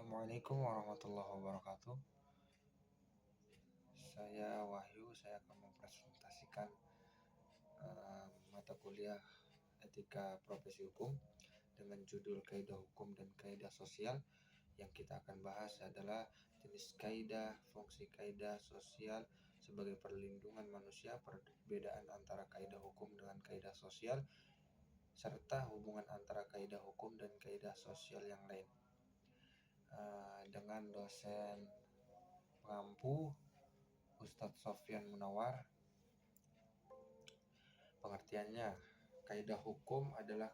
Assalamualaikum warahmatullahi wabarakatuh. Saya Wahyu, saya akan mempresentasikan mata kuliah Etika Profesi Hukum dengan judul Kaidah Hukum dan Kaidah Sosial. Yang kita akan bahas adalah jenis kaidah, fungsi kaidah sosial sebagai perlindungan manusia, perbedaan antara kaidah hukum dengan kaidah sosial, serta hubungan antara kaidah hukum dan kaidah sosial yang lain. Dengan dosen pengampu Ustadz Sofyan Munawar. Pengertiannya, kaidah hukum adalah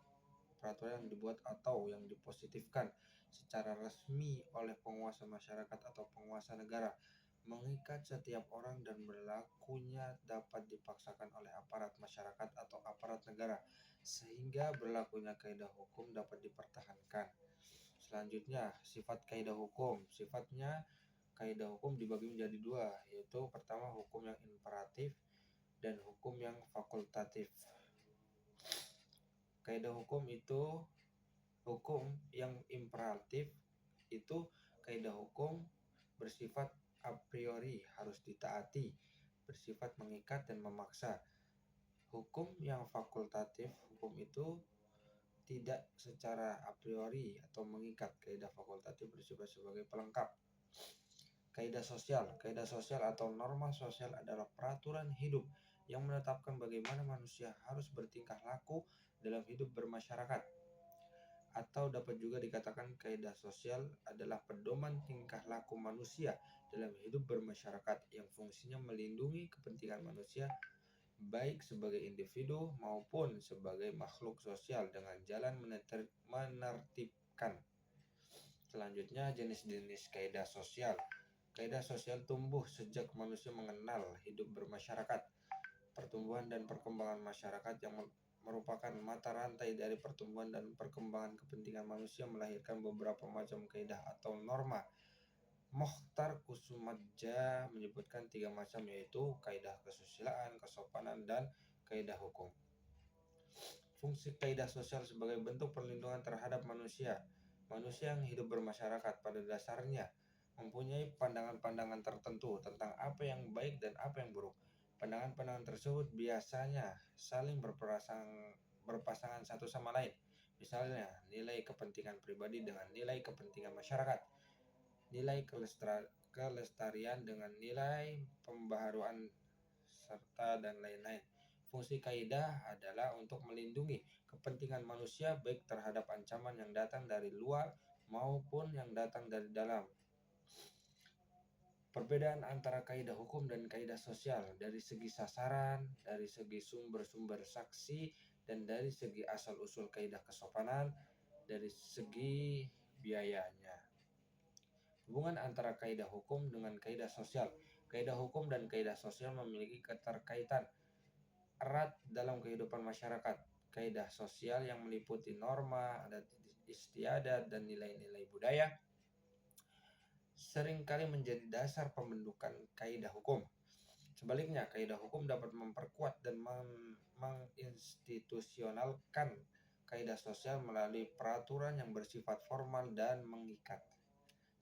peraturan yang dibuat atau yang dipositifkan secara resmi oleh penguasa masyarakat atau penguasa negara, mengikat setiap orang dan berlakunya dapat dipaksakan oleh aparat masyarakat atau aparat negara, sehingga berlakunya kaidah hukum dapat dipertahankan. Selanjutnya, sifat kaidah hukum. Sifatnya, kaidah hukum dibagi menjadi dua, yaitu pertama hukum yang imperatif dan hukum yang fakultatif. Kaidah hukum itu, hukum yang imperatif itu kaidah hukum bersifat a priori, harus ditaati, bersifat mengikat dan memaksa. Hukum yang fakultatif, hukum itu tidak secara a priori atau mengikat. Kaidah fakultatif bersifat sebagai pelengkap. Kaidah sosial atau norma sosial adalah peraturan hidup yang menetapkan bagaimana manusia harus bertingkah laku dalam hidup bermasyarakat. Atau dapat juga dikatakan kaidah sosial adalah pedoman tingkah laku manusia dalam hidup bermasyarakat yang fungsinya melindungi kepentingan manusia baik sebagai individu maupun sebagai makhluk sosial dengan jalan menertibkan. Selanjutnya, jenis-jenis kaidah sosial. Kaidah sosial tumbuh sejak manusia mengenal hidup bermasyarakat. Pertumbuhan dan perkembangan masyarakat yang merupakan mata rantai dari pertumbuhan dan perkembangan kepentingan manusia melahirkan beberapa macam kaidah atau norma. Mokhtar Kusumadja menyebutkan 3 macam, yaitu kaidah kesusilaan, kesopanan, dan kaidah hukum. Fungsi kaidah sosial sebagai bentuk perlindungan terhadap manusia. Manusia yang hidup bermasyarakat pada dasarnya mempunyai pandangan-pandangan tertentu tentang apa yang baik dan apa yang buruk. Pandangan-pandangan tersebut biasanya saling berpasangan satu sama lain. Misalnya, nilai kepentingan pribadi dengan nilai kepentingan masyarakat, nilai kelestarian dengan nilai pembaharuan, serta dan lain-lain. Fungsi kaidah adalah untuk melindungi kepentingan manusia baik terhadap ancaman yang datang dari luar maupun yang datang dari dalam. Perbedaan antara kaidah hukum dan kaidah sosial dari segi sasaran, dari segi sumber-sumber saksi, dan dari segi asal-usul kaidah kesopanan, dari segi biayanya. Hubungan antara kaidah hukum dengan kaidah sosial. Kaidah hukum dan kaidah sosial memiliki keterkaitan erat dalam kehidupan masyarakat. Kaidah sosial yang meliputi norma, adat istiadat, dan nilai-nilai budaya seringkali menjadi dasar pembentukan kaidah hukum. Sebaliknya, kaidah hukum dapat memperkuat dan menginstitusionalkan kaidah sosial melalui peraturan yang bersifat formal dan mengikat.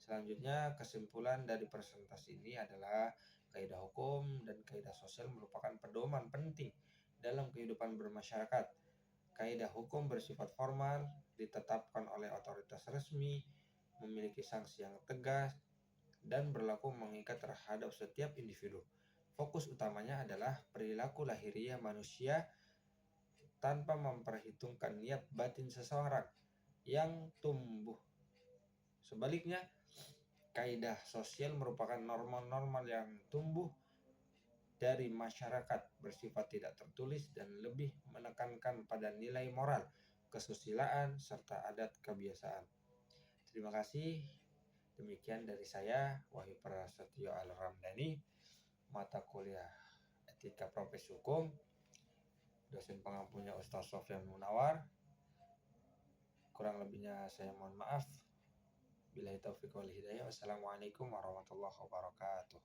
Selanjutnya, kesimpulan dari presentasi ini adalah kaidah hukum dan kaidah sosial merupakan pedoman penting dalam kehidupan bermasyarakat. Kaidah hukum bersifat formal, ditetapkan oleh otoritas resmi, memiliki sanksi yang tegas, dan berlaku mengikat terhadap setiap individu. Fokus utamanya adalah perilaku lahiriah manusia tanpa memperhitungkan niat batin seseorang yang tumbuh. Sebaliknya, kaidah sosial merupakan norma-norma yang tumbuh dari masyarakat, bersifat tidak tertulis dan lebih menekankan pada nilai moral, kesusilaan, serta adat kebiasaan. Terima kasih. Demikian dari saya, Wahyu Prasetyo Al-Ramdhani, mata kuliah Etika Profesi Hukum, dosen pengampunya Ustadz Sofyan Munawar. Kurang lebihnya saya mohon maaf. Billahi taufiq wal hidayah. Wassalamualaikum warahmatullahi wabarakatuh.